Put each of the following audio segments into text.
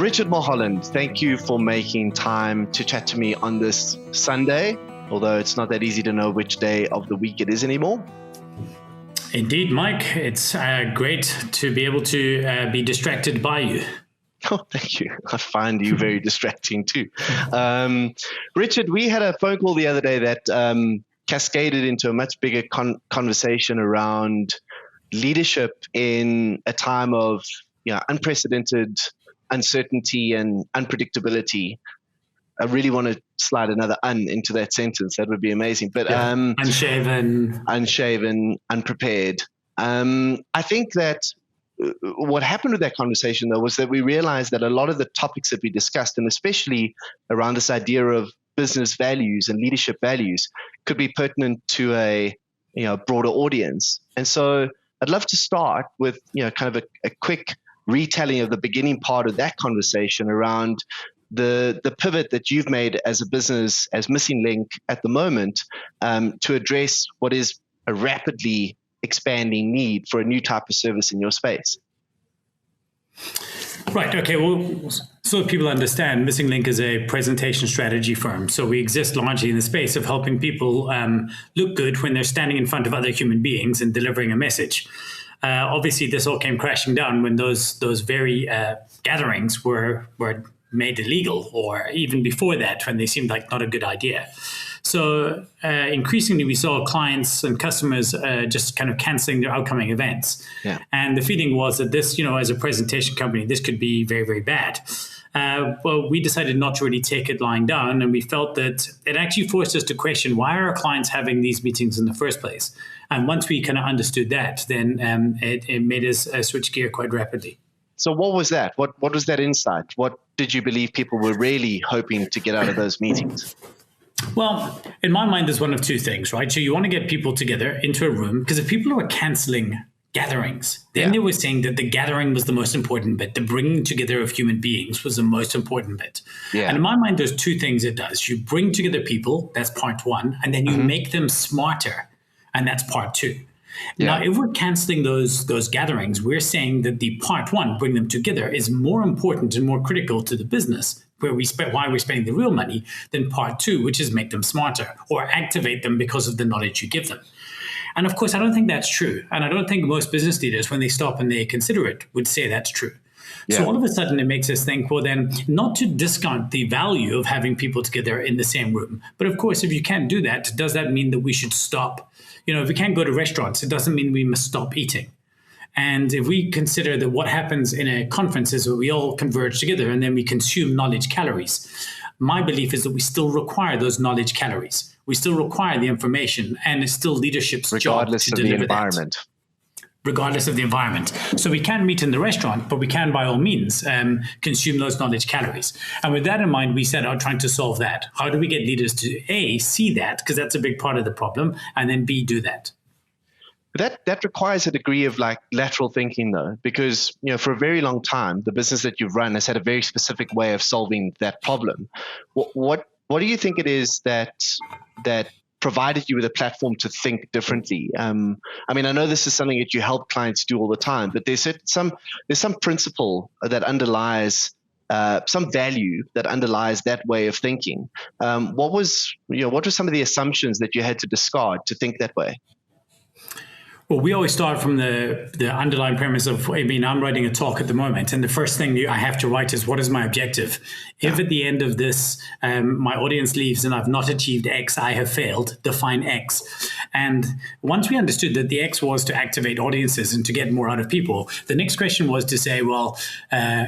Richard Mulholland, thank you for making time to chat to me on this Sunday, although it's not that easy to know which day of the week it is anymore. Indeed, Mike. It's great to be able to be distracted by you. Oh, thank you. I find you very distracting too. Richard, we had a phone call the other day that cascaded into a much bigger conversation around leadership in a time of unprecedented uncertainty and unpredictability. I really want to slide another into that sentence. That would be amazing. But unshaven, unprepared. I think that what happened with that conversation, though, was that we realized that a lot of the topics that we discussed, and especially around this idea of business values and leadership values, could be pertinent to a broader audience. And so I'd love to start with kind of a quick retelling of the beginning part of that conversation around the pivot that you've made as a business, as Missing Link at the moment, to address what is a rapidly expanding need for a new type of service in your space. Right. Okay. Well, so people understand, Missing Link is a presentation strategy firm. So we exist largely in the space of helping people look good when they're standing in front of other human beings and delivering a message. Obviously, this all came crashing down when those very gatherings were made illegal, or even before that, when they seemed like not a good idea. So increasingly, we saw clients and customers just kind of canceling their upcoming events. Yeah. And the feeling was that this, as a presentation company, this could be very, very bad. Well, we decided not to really take it lying down, and we felt that it actually forced us to question, why are our clients having these meetings in the first place? And once we kind of understood that, then it made us switch gear quite rapidly. So what was that? What was that insight? What did you believe people were really hoping to get out of those meetings? Well, in my mind, there's one of two things, right? So you want to get people together into a room, because if people were canceling gatherings, then they were saying that the gathering was the most important bit. The bringing together of human beings was the most important bit. Yeah. And in my mind, there's two things it does. You bring together people, that's part one, and then you make them smarter, and that's part two. Yeah. Now, if we're canceling those gatherings, we're saying that the part one, bring them together, is more important and more critical to the business, why we're spending the real money, than part two, which is make them smarter or activate them because of the knowledge you give them. And of course, I don't think that's true. And I don't think most business leaders, when they stop and they consider it, would say that's true. Yeah. So all of a sudden, it makes us think, well, then, not to discount the value of having people together in the same room. But of course, if you can't do that, does that mean that we should stop? If we can't go to restaurants, it doesn't mean we must stop eating. And if we consider that what happens in a conference is that we all converge together and then we consume knowledge calories, my belief is that we still require those knowledge calories. We still require the information, and it's still leadership's job to deliver that. Regardless of the environment. So we can meet in the restaurant, but we can, by all means, consume those knowledge calories. And with that in mind, we set out trying to solve that. How do we get leaders to, A, see that, because that's a big part of the problem, and then B, do that? That requires a degree of lateral thinking, though, because for a very long time, the business that you've run has had a very specific way of solving that problem. What do you think it is that provided you with a platform to think differently? I know this is something that you help clients do all the time, but there's some principle that underlies some value that underlies that way of thinking. What were some of the assumptions that you had to discard to think that way? Well, we always start from the underlying premise of, I'm writing a talk at the moment, and the first thing I have to write is, what is my objective? If at the end of this, my audience leaves and I've not achieved X, I have failed, define X. And once we understood that the X was to activate audiences and to get more out of people, the next question was to say, well,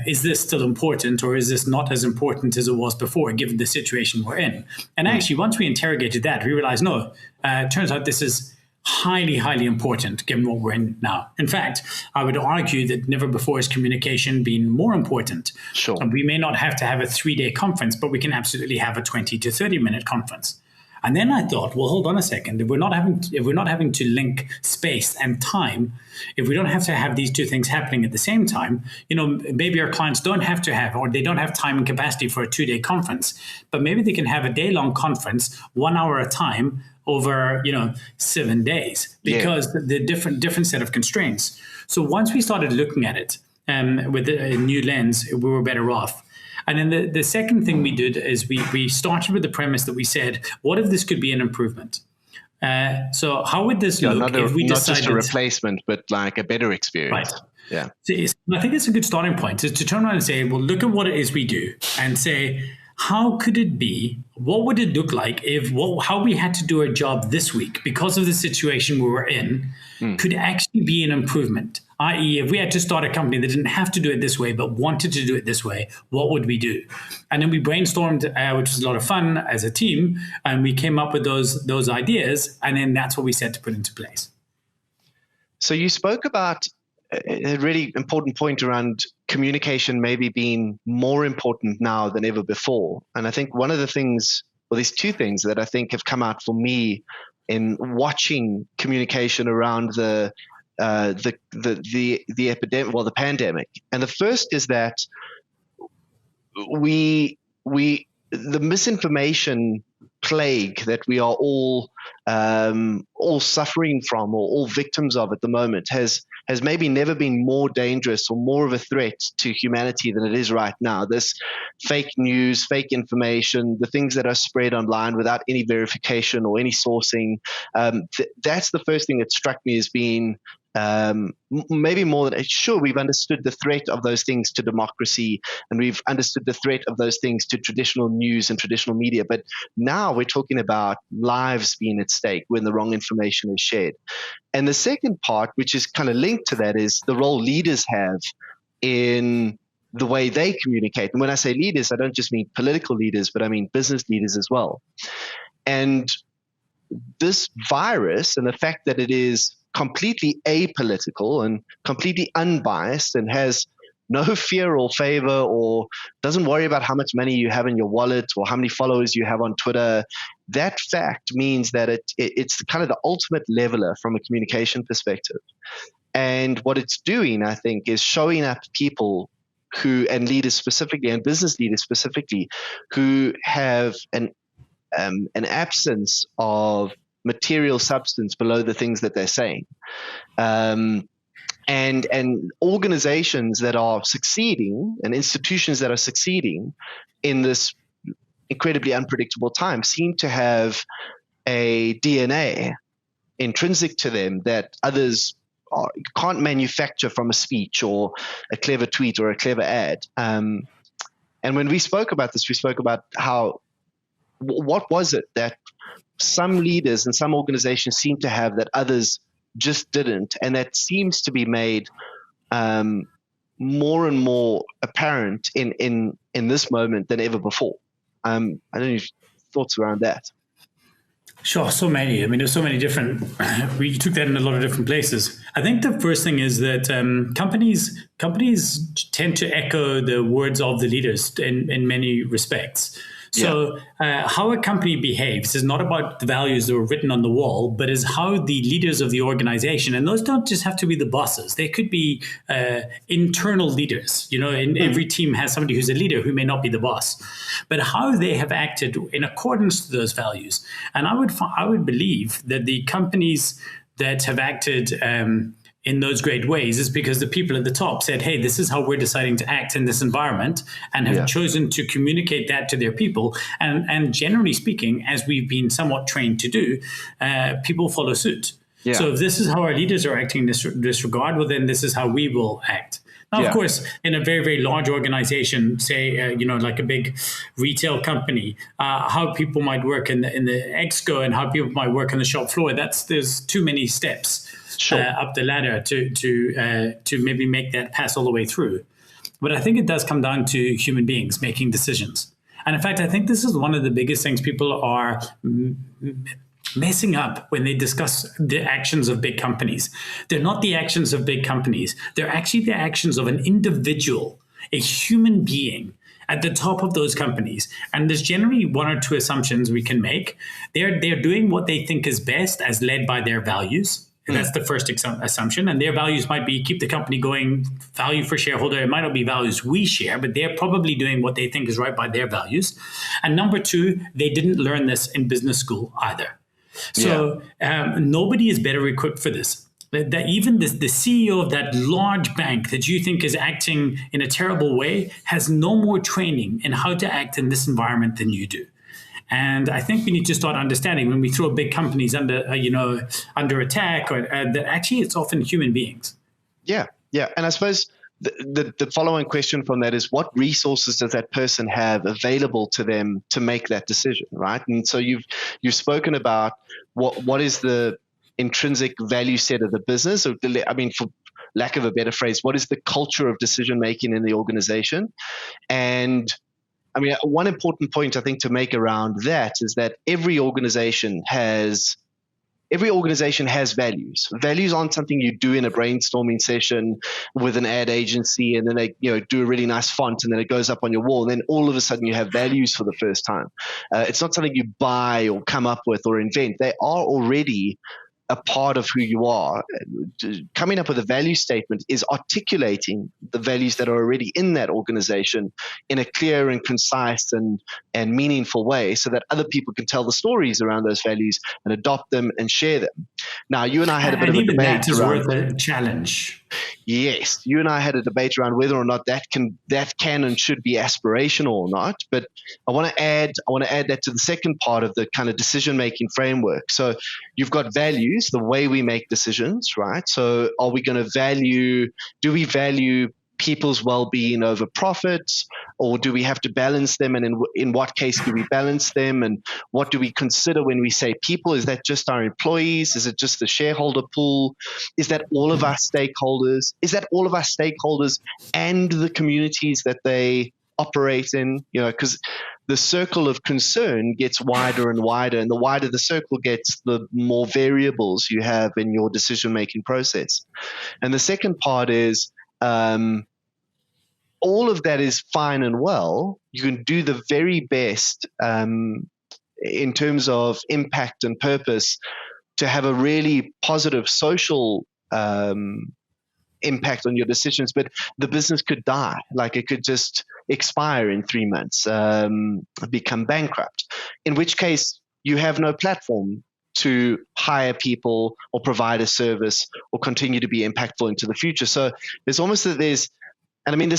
is this still important, or is this not as important as it was before, given the situation we're in? And actually, once we interrogated that, we realized, no, it turns out this is highly, highly important given what we're in now. In fact, I would argue that never before has communication been more important. Sure. And we may not have to have a 3-day conference, but we can absolutely have a 20 to 30-minute conference. And then I thought, well, hold on a second. If we're not having to link space and time, if we don't have to have these two things happening at the same time, maybe our clients don't have to have, or they don't have time and capacity for a 2-day conference, but maybe they can have a day-long conference, 1 hour at a time, over 7 days, because the different set of constraints. So once we started looking at it with a new lens, we were better off. And then the second thing we did is we started with the premise that we said, what if this could be an improvement? So how would this look if we not decided... just a replacement, but like a better experience? Right. Yeah. So I think it's a good starting point to turn around and say, well, look at what it is we do and say, how could it be? What would it look like if how we had to do our job this week because of the situation we were in could actually be an improvement? I.e., if we had to start a company that didn't have to do it this way, but wanted to do it this way, what would we do? And then we brainstormed, which was a lot of fun as a team, and we came up with those ideas, and then that's what we set to put into place. So you spoke about a really important point around communication maybe being more important now than ever before. And I think one of the things, well, there's two things that I think have come out for me in watching communication around the epidemic, well, the pandemic. And the first is that the misinformation plague that we are all suffering from, or all victims of at the moment, has maybe never been more dangerous or more of a threat to humanity than it is right now. This fake news, fake information, the things that are spread online without any verification or any sourcing, that's the first thing that struck me as being maybe more than sure, we've understood the threat of those things to democracy, and we've understood the threat of those things to traditional news and traditional media. But now we're talking about lives being at stake when the wrong information is shared. And the second part, which is kind of linked to that, is the role leaders have in the way they communicate. And when I say leaders, I don't just mean political leaders, but I mean business leaders as well. And this virus, and the fact that it is completely apolitical and completely unbiased and has no fear or favor, or doesn't worry about how much money you have in your wallet or how many followers you have on Twitter, that fact means that it's kind of the ultimate leveler from a communication perspective. And what it's doing, I think, is showing up people who, and leaders specifically, and business leaders specifically, who have an absence of material substance below the things that they're saying. And organizations that are succeeding and institutions that are succeeding in this incredibly unpredictable time seem to have a DNA intrinsic to them that others can't manufacture from a speech or a clever tweet or a clever ad. And when we spoke about this, we spoke about how, what was it that some leaders and some organizations seem to have that others just didn't, and that seems to be made more and more apparent in this moment than ever before. I don't know if thoughts around that. Sure, so many. I mean, there's so many different. We took that in a lot of different places. I think the first thing is that companies tend to echo the words of the leaders in many respects. So how a company behaves is not about the values that were written on the wall, but is how the leaders of the organization, and those don't just have to be the bosses. They could be internal leaders. You know, every team has somebody who's a leader who may not be the boss, but how they have acted in accordance to those values. And I would believe that the companies that have acted in those great ways is because the people at the top said, hey, this is how we're deciding to act in this environment, and have chosen to communicate that to their people. And generally speaking, as we've been somewhat trained to do, people follow suit. Yeah. So if this is how our leaders are acting in this regard, well, then this is how we will act. Now, of course, in a very, very large organization, say, like a big retail company, how people might work in the exco and how people might work on the shop floor, there's too many steps. Sure. Up the ladder to maybe make that pass all the way through. But I think it does come down to human beings making decisions. And in fact, I think this is one of the biggest things people are messing up when they discuss the actions of big companies. They're not the actions of big companies. They're actually the actions of an individual, a human being at the top of those companies. And there's generally one or two assumptions we can make. They're doing what they think is best as led by their values. And that's the first assumption. And their values might be keep the company going, value for shareholder. It might not be values we share, but they're probably doing what they think is right by their values. And number two, they didn't learn this in business school either. So nobody is better equipped for this that even the CEO of that large bank that you think is acting in a terrible way has no more training in how to act in this environment than you do. And I think we need to start understanding when we throw big companies under attack, or that actually it's often human beings. Yeah. And I suppose the following question from that is, what resources does that person have available to them to make that decision, right? And so you've spoken about what is the intrinsic value set of the business, or for lack of a better phrase, what is the culture of decision making in the organization? And one important point I think to make around that is that every organization has values. Values aren't something you do in a brainstorming session with an ad agency, and then they do a really nice font, and then it goes up on your wall, and then all of a sudden you have values for the first time. It's not something you buy or come up with or invent. They are already a part of who you are. Coming up with a value statement is articulating the values that are already in that organization in a clear and concise and meaningful way, so that other people can tell the stories around those values and adopt them and share them. Now, you and I had a bit of a debate that is worth a challenge. Yes, you and I had a debate around whether or not that can and should be aspirational or not. But I want to add that to the second part of the kind of decision making framework. So you've got values, the way we make decisions, right? So are we going to do we value people's well-being over profits, or do we have to balance them? And in what case do we balance them? And what do we consider when we say people? Is that just our employees? Is it just the shareholder pool? Is that all of our stakeholders? Is that all of our stakeholders and the communities that they operate in? Because the circle of concern gets wider and wider, and the wider the circle gets, the more variables you have in your decision-making process. And the second part is, all of that is fine and well. You can do the very best in terms of impact and purpose to have a really positive social impact on your decisions, but the business could die. Like, it could just expire in 3 months, become bankrupt, in which case you have no platform to hire people or provide a service or continue to be impactful into the future. So there's almost this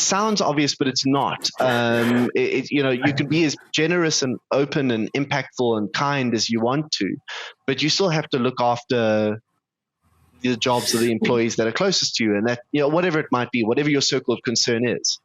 sounds obvious, but it's not. You can be as generous and open and impactful and kind as you want to, but you still have to look after the jobs of the employees that are closest to you, and that, whatever it might be, whatever your circle of concern is.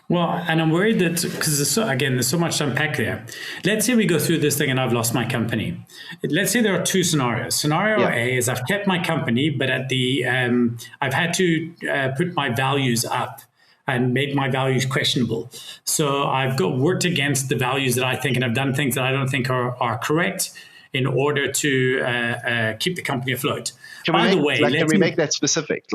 Well, and I'm worried that, because there's so much to unpack there. Let's say we go through this thing and I've lost my company. Let's say there are two scenarios. Scenario A is I've kept my company, but I've had to put my values up and made my values questionable. So I've worked against the values that I think, and I've done things that I don't think are correct in order to keep the company afloat. Can we make that specific?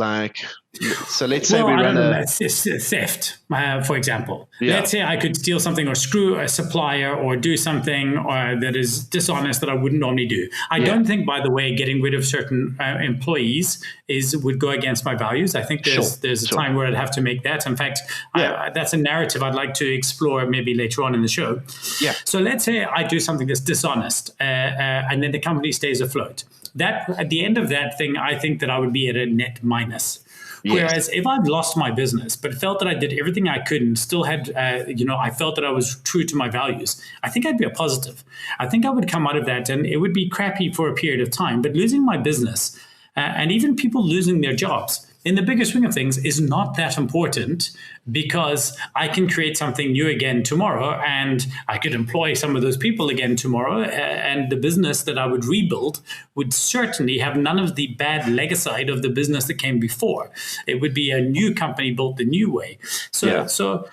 So let's say we run theft, for example. Yeah. Let's say I could steal something or screw a supplier or do something that is dishonest that I wouldn't normally do. I don't think, by the way, getting rid of certain employees would go against my values. I think there's a time where I'd have to make that. In fact, that's a narrative I'd like to explore maybe later on in the show. Yeah. So let's say I do something that's dishonest, and then the company stays afloat. That, at the end of that thing, I think that I would be at a net minus. Yes. Whereas if I'd lost my business, but felt that I did everything I could and still had, I felt that I was true to my values, I think I'd be a positive. I think I would come out of that, and it would be crappy for a period of time. But losing my business, and even people losing their jobs, in the bigger swing of things, is not that important, because I can create something new again tomorrow, and I could employ some of those people again tomorrow, and the business that I would rebuild would certainly have none of the bad legacy of the business that came before. It would be a new company built the new way. So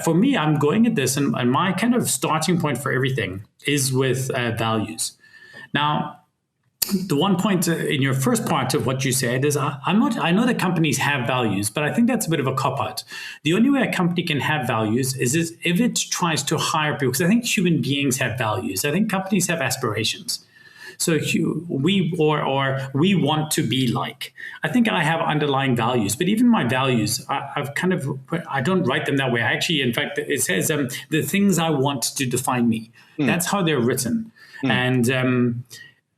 for me, I'm going at this, and my kind of starting point for everything is with values. Now, the one point in your first part of what you said is I know that companies have values, but I think that's a bit of a cop-out. The only way a company can have values is if it tries to hire people, because I think human beings have values. I think companies have aspirations. So we want to be like. I think I have underlying values, but even my values, I don't write them that way. In fact, it says the things I want to define me. That's how they're written. And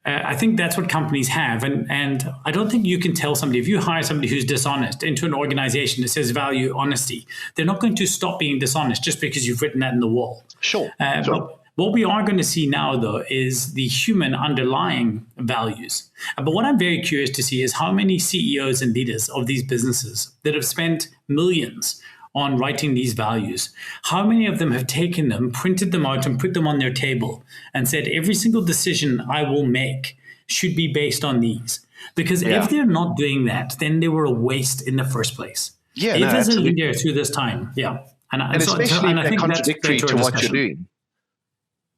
I think that's what companies have. And I don't think you can tell somebody, if you hire somebody who's dishonest into an organization that says value honesty, they're not going to stop being dishonest just because you've written that in the wall. Sure. But what we are going to see now, though, is the human underlying values. But what I'm very curious to see is how many CEOs and leaders of these businesses that have spent millions on writing these values, how many of them have taken them, printed them out, and put them on their table and said, every single decision I will make should be based on these? Because if they're not doing that, then they were a waste in the first place. Yeah, if as a leader through this time, and especially if they're contradictory to what you're doing.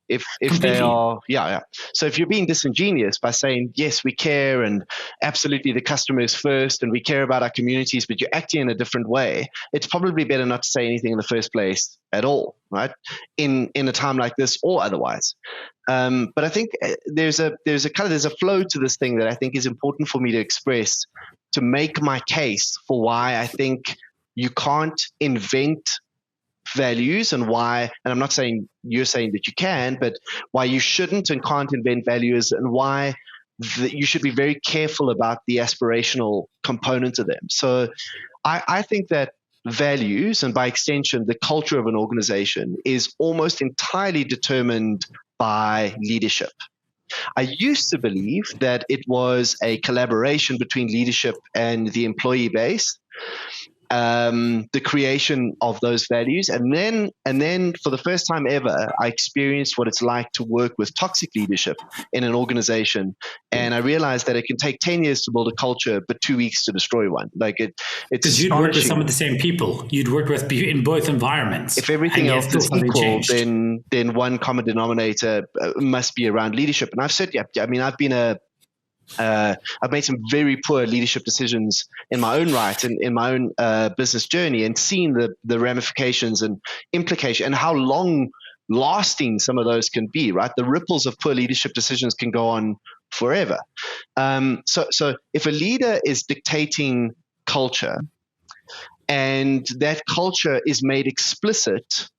If they are, So if you're being disingenuous by saying, yes, we care and absolutely the customer is first and we care about our communities, but you're acting in a different way, it's probably better not to say anything in the first place at all, right? In a time like this or otherwise. But I think there's a flow to this thing that I think is important for me to express to make my case for why I think you can't invent values and why, and I'm not saying you're saying that you can, but why you shouldn't and can't invent values, and why you should be very careful about the aspirational component of them. So I think that values, and by extension, the culture of an organization, is almost entirely determined by leadership. I used to believe that it was a collaboration between leadership and the employee base, the creation of those values. And then for the first time ever, I experienced what it's like to work with toxic leadership in an organization. And I realized that it can take 10 years to build a culture, but 2 weeks to destroy one. It's because you'd work with some of the same people. You'd work with in both environments. If everything else is equal, then one common denominator must be around leadership. And I've said, I've made some very poor leadership decisions in my own right and in my own business journey, and seen the ramifications and implications and how long lasting some of those can be, right? The ripples of poor leadership decisions can go on forever. So if a leader is dictating culture and that culture is made explicit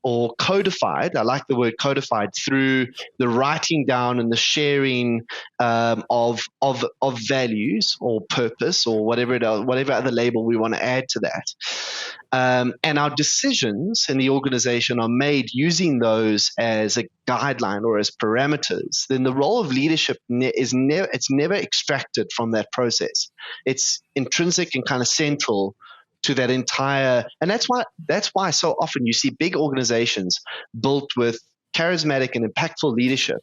or codified, I like the word codified, through the writing down and the sharing of values or purpose or whatever other label we want to add to that. And our decisions in the organization are made using those as a guideline or as parameters, then the role of leadership is never extracted from that process. It's intrinsic and kind of central to that entire, and that's why so often you see big organizations built with charismatic and impactful leadership.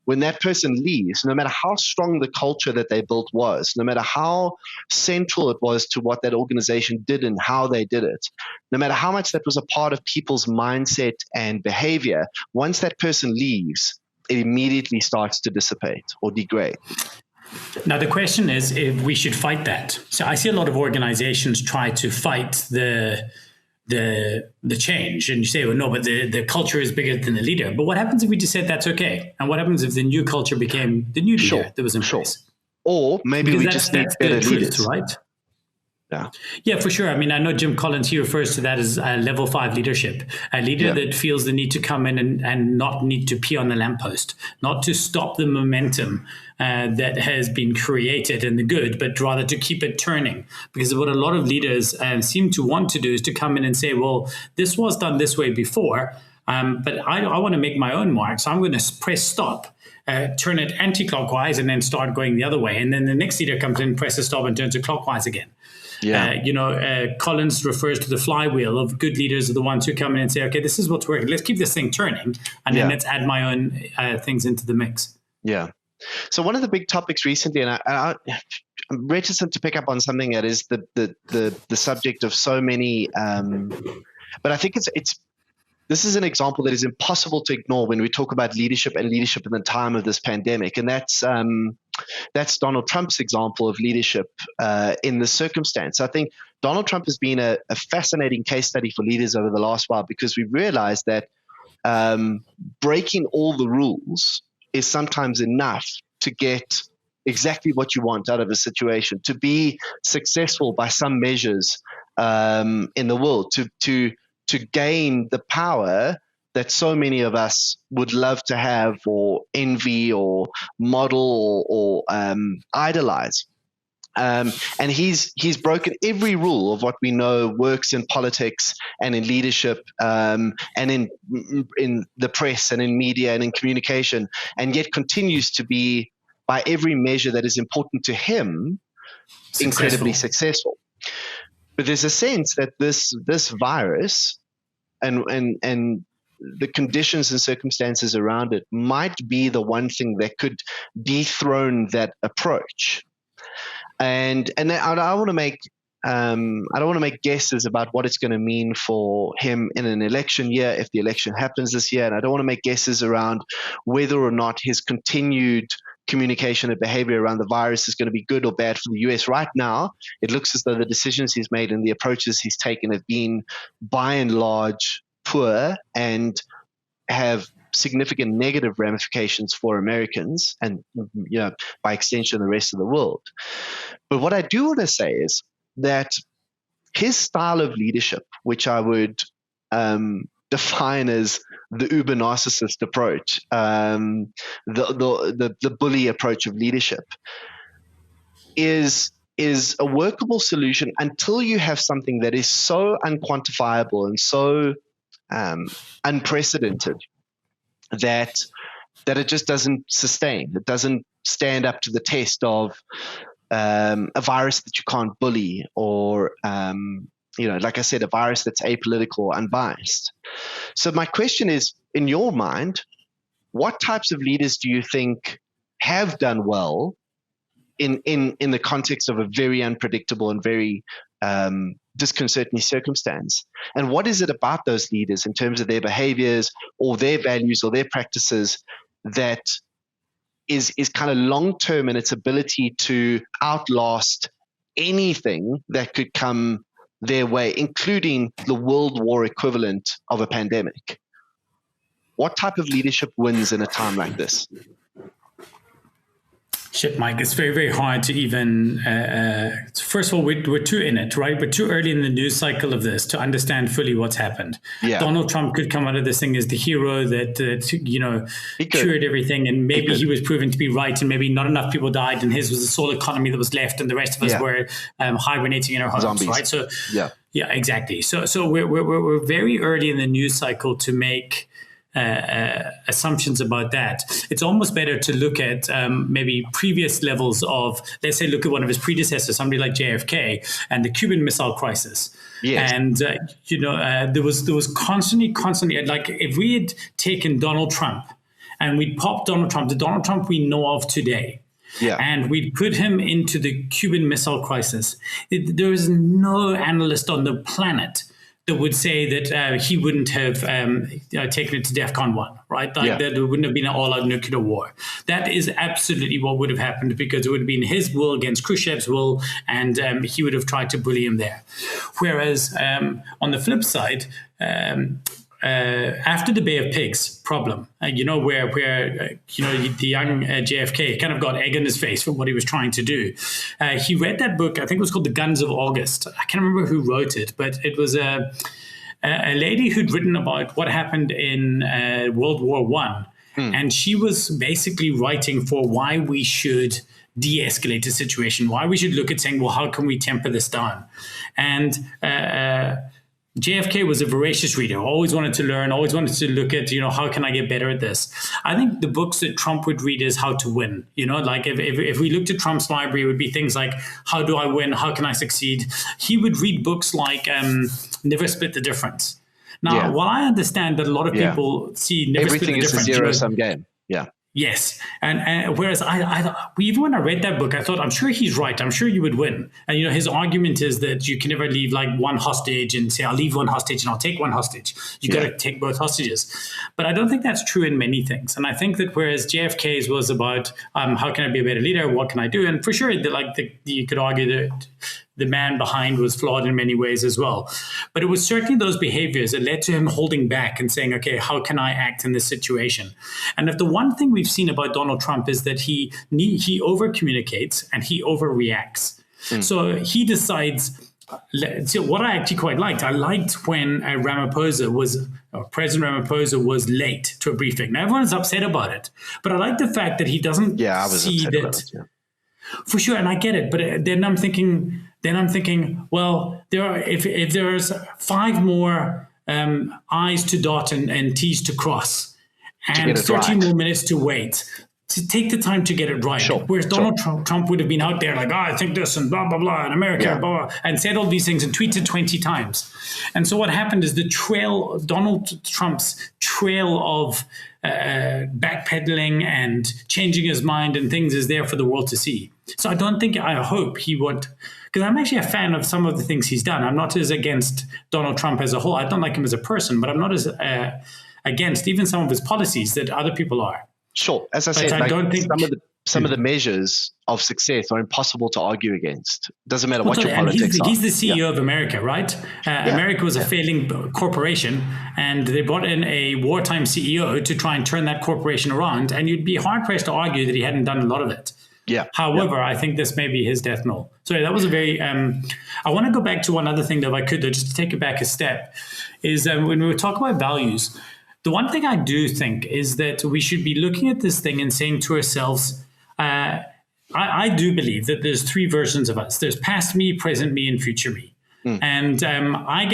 When that person leaves, no matter how strong the culture that they built was, no matter how central it was to what that organization did and how they did it, no matter how much that was a part of people's mindset and behavior, once that person leaves, it immediately starts to dissipate or degrade. Now, the question is if we should fight that. So I see a lot of organizations try to fight the change. And you say, well, no, but the culture is bigger than the leader. But what happens if we just said that's okay? And what happens if the new culture became the new leader that was in place? Or maybe we just need better leaders. Right? Yeah, for sure. I mean, I know Jim Collins, he refers to that as level 5 leadership, a leader that feels the need to come in and not need to pee on the lamppost, not to stop the momentum that has been created in the good, but rather to keep it turning. Because what a lot of leaders seem to want to do is to come in and say, well, this was done this way before, but I want to make my own mark. So I'm going to press stop, turn it anti-clockwise, and then start going the other way. And then the next leader comes in, presses stop, and turns it clockwise again. Collins refers to the flywheel of good leaders are the ones who come in and say, okay, this is what's working. Let's keep this thing turning. And then let's add my own things into the mix. Yeah. So one of the big topics recently, and I'm reticent to pick up on something that is the subject of so many, but I think this is an example that is impossible to ignore when we talk about leadership and leadership in the time of this pandemic. And that's Donald Trump's example of leadership in this circumstance. I think Donald Trump has been a fascinating case study for leaders over the last while, because we've realized that breaking all the rules is sometimes enough to get exactly what you want out of a situation, to be successful by some measures in the world, to gain the power that so many of us would love to have or envy or model or idolize. And he's broken every rule of what we know works in politics and in leadership, and in the press and in media and in communication, and yet continues to be, by every measure that is important to him, incredibly successful. But there's a sense that this virus and the conditions and circumstances around it might be the one thing that could dethrone that approach. And I don't want to make guesses about what it's going to mean for him in an election year if the election happens this year, and I don't want to make guesses around whether or not his continued communication and behavior around the virus is going to be good or bad for the US. Right now, it looks as though the decisions he's made and the approaches he's taken have been, by and large, poor and have significant negative ramifications for Americans and, by extension, the rest of the world. But what I do want to say is that his style of leadership, which I would define as the uber narcissist approach, the bully approach of leadership, is a workable solution until you have something that is so unquantifiable and so unprecedented that it just doesn't sustain. It doesn't stand up to the test of a virus that you can't bully, or like I said, a virus that's apolitical, unbiased. So my question is, in your mind, what types of leaders do you think have done well in the context of a very unpredictable and very disconcerting circumstance? And what is it about those leaders in terms of their behaviors or their values or their practices that is kind of long-term in its ability to outlast anything that could come their way, including the World War equivalent of a pandemic? What type of leadership wins in a time like this? Shit, Mike, it's very, very hard to even, first of all, we're too in it, right? We're too early in the news cycle of this to understand fully what's happened. Yeah. Donald Trump could come out of this thing as the hero that cured everything, and maybe he was proven to be right, and maybe not enough people died, and his was the sole economy that was left, and the rest of us were hibernating in our homes, zombies. Right? So, yeah, exactly. So we're very early in the news cycle to make assumptions about that. It's almost better to look at maybe previous levels of, let's say, look at one of his predecessors, somebody like JFK and the Cuban Missile Crisis. Yes. And there was constantly, like, if we had taken Donald Trump and we'd popped Donald Trump, the Donald Trump we know of today, and we'd put him into the Cuban Missile Crisis, there is no analyst on the planet that would say that he wouldn't have taken it to DEFCON 1, right? Like there wouldn't have been an all-out nuclear war. That is absolutely what would have happened, because it would have been his will against Khrushchev's will, and he would have tried to bully him there. Whereas on the flip side, after the Bay of Pigs problem, where the young JFK kind of got egg in his face for what he was trying to do. He read that book, I think it was called The Guns of August. I can't remember who wrote it, but it was a lady who'd written about what happened in World War I. And she was basically writing for why we should de-escalate the situation, why we should look at saying, well, how can we temper this down? And JFK was a voracious reader, always wanted to learn, always wanted to look at, how can I get better at this? I think the books that Trump would read is How to Win. Like if we looked at Trump's library, it would be things like, how do I win? How can I succeed? He would read books like Never Split the Difference. Now, while I understand that a lot of people see Never Split the Difference. Everything is a zero-sum game. Yeah. Yes. And whereas even when I read that book, I thought, I'm sure he's right. I'm sure you would win. And, his argument is that you can never leave like one hostage and say, I'll leave one hostage and I'll take one hostage. You got to take both hostages. But I don't think that's true in many things. And I think that whereas JFK's was about how can I be a better leader? What can I do? And for sure, you could argue that the man behind was flawed in many ways as well. But it was certainly those behaviors that led to him holding back and saying, okay, how can I act in this situation? And if the one thing we've seen about Donald Trump is that he over-communicates and he overreacts. So he decides, So what I actually quite liked, I liked when President Ramaphosa was late to a briefing. Now everyone's upset about it, but I like the fact that he doesn't I was see upset that about it, for sure, and I get it. But then I'm thinking, well, if there's 5 more I's to dot and T's to cross, and 30 more minutes to wait. To take the time to get it right. Sure, Whereas Donald Trump would have been out there like, I think this and blah, blah, blah, in America, blah, blah, and said all these things and tweeted 20 times. And so what happened is Donald Trump's trail of backpedaling and changing his mind and things is there for the world to see. So I hope he would, because I'm actually a fan of some of the things he's done. I'm not as against Donald Trump as a whole. I don't like him as a person, but I'm not as against even some of his policies that other people are. Sure. As I said, some of the measures of success are impossible to argue against. Doesn't matter what your politics are. He's the CEO of America, right? America was a failing corporation, and they brought in a wartime CEO to try and turn that corporation around. And you'd be hard-pressed to argue that he hadn't done a lot of it. Yeah. However, I think this may be his death knell. Sorry, that was a very... I want to go back to one other thing, though, if I could, just to take it back a step, is when we talk about values... The one thing I do think is that we should be looking at this thing and saying to ourselves, I do believe that there's 3 versions of us. There's past me, present me, and future me. And I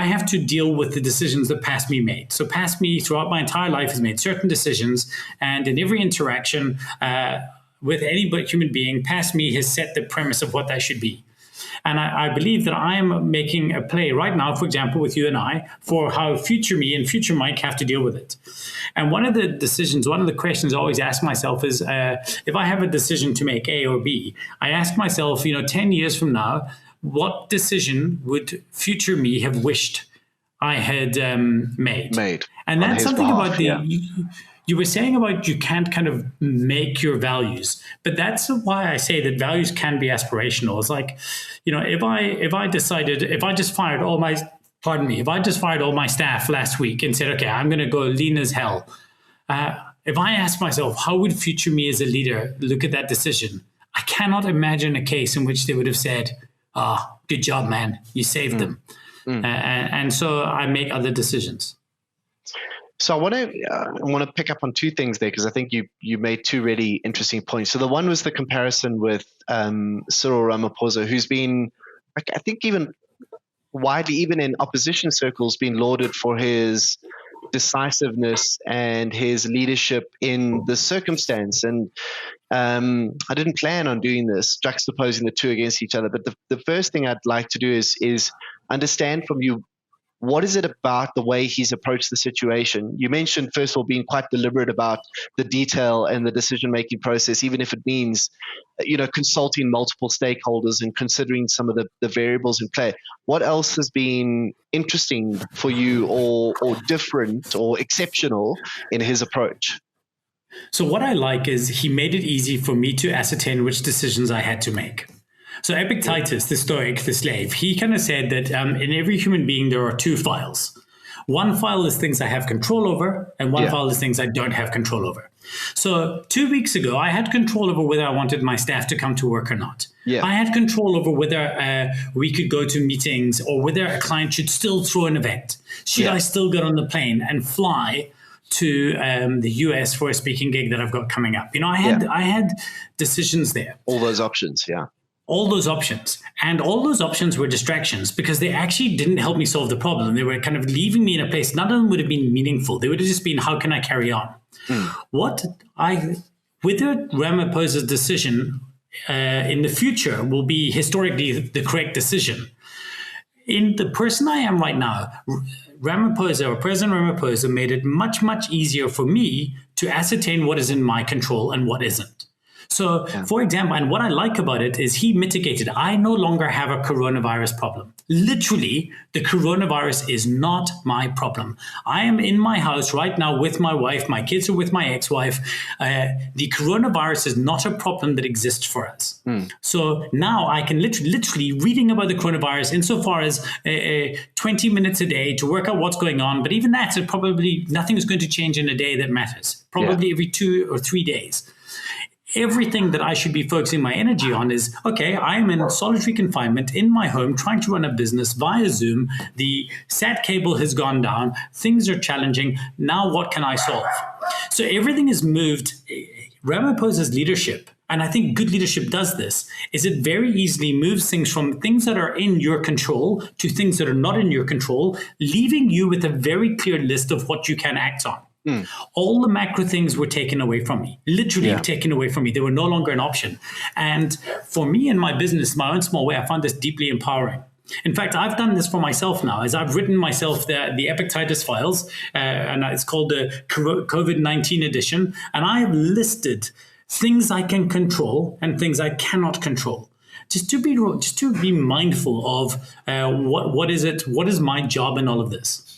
have to deal with the decisions that past me made. So past me throughout my entire life has made certain decisions. And in every interaction with any human being, past me has set the premise of what that should be. And I believe that I am making a play right now, for example, with you and I, for how future me and future Mike have to deal with it. And one of the questions I always ask myself is, if I have a decision to make, A or B, I ask myself, 10 years from now, what decision would future me have wished I had made? And that's something about you were saying about you can't kind of make your values, but that's why I say that values can be aspirational. It's like, if I just fired all my staff last week and said, okay, I'm going to go lean as hell. If I ask myself, how would future me as a leader look at that decision? I cannot imagine a case in which they would have said, good job, man, you saved them. And so I make other decisions. So I want to pick up on 2 things there, because I think you made 2 really interesting points. So the one was the comparison with Cyril Ramaphosa, who's been, I think, even widely, even in opposition circles, been lauded for his decisiveness and his leadership in the circumstance. And I didn't plan on doing this, juxtaposing the 2 against each other. But the first thing I'd like to do is understand from you, what is it about the way he's approached the situation? You mentioned, first of all, being quite deliberate about the detail and the decision-making process, even if it means, consulting multiple stakeholders and considering some of the variables in play. What else has been interesting for you or different or exceptional in his approach? So what I like is he made it easy for me to ascertain which decisions I had to make. So Epictetus, the Stoic, the slave, he kind of said that in every human being, there are 2 files. One file is things I have control over, and one file is things I don't have control over. So 2 weeks ago, I had control over whether I wanted my staff to come to work or not. I had control over whether we could go to meetings or whether a client should still throw an event. Should I still get on the plane and fly to the US for a speaking gig that I've got coming up? I had decisions there. All those options, All those options. And all those options were distractions because they actually didn't help me solve the problem. They were kind of leaving me in a place. None of them would have been meaningful. They would have just been, how can I carry on? Whether Ramaphosa's decision in the future will be historically the correct decision. In the person I am right now, President Ramaphosa made it much, much easier for me to ascertain what is in my control and what isn't. So, for example, and what I like about it is he mitigated. I no longer have a coronavirus problem. Literally, the coronavirus is not my problem. I am in my house right now with my wife. My kids are with my ex-wife. The coronavirus is not a problem that exists for us. So now I can literally reading about the coronavirus insofar as 20 minutes a day to work out what's going on. But even that's probably nothing is going to change in a day that matters. Probably every 2 or 3 days. everything that I should be focusing my energy on is, okay, I am in solitary confinement in my home trying to run a business via Zoom. The SAT cable has gone down. Things are challenging. Now what can I solve? So everything is moved. Ramaphosa's leadership, and I think good leadership does this, is it very easily moves things from things that are in your control to things that are not in your control, leaving you with a very clear list of what you can act on. All the macro things were taken away from me, literally taken away from me. They were no longer an option. And for me in my business, my own small way, I found this deeply empowering. In fact, I've done this for myself now, as I've written myself the Epictetus files, and it's called the COVID-19 edition. And I have listed things I can control and things I cannot control. Just to be mindful of what is my job in all of this.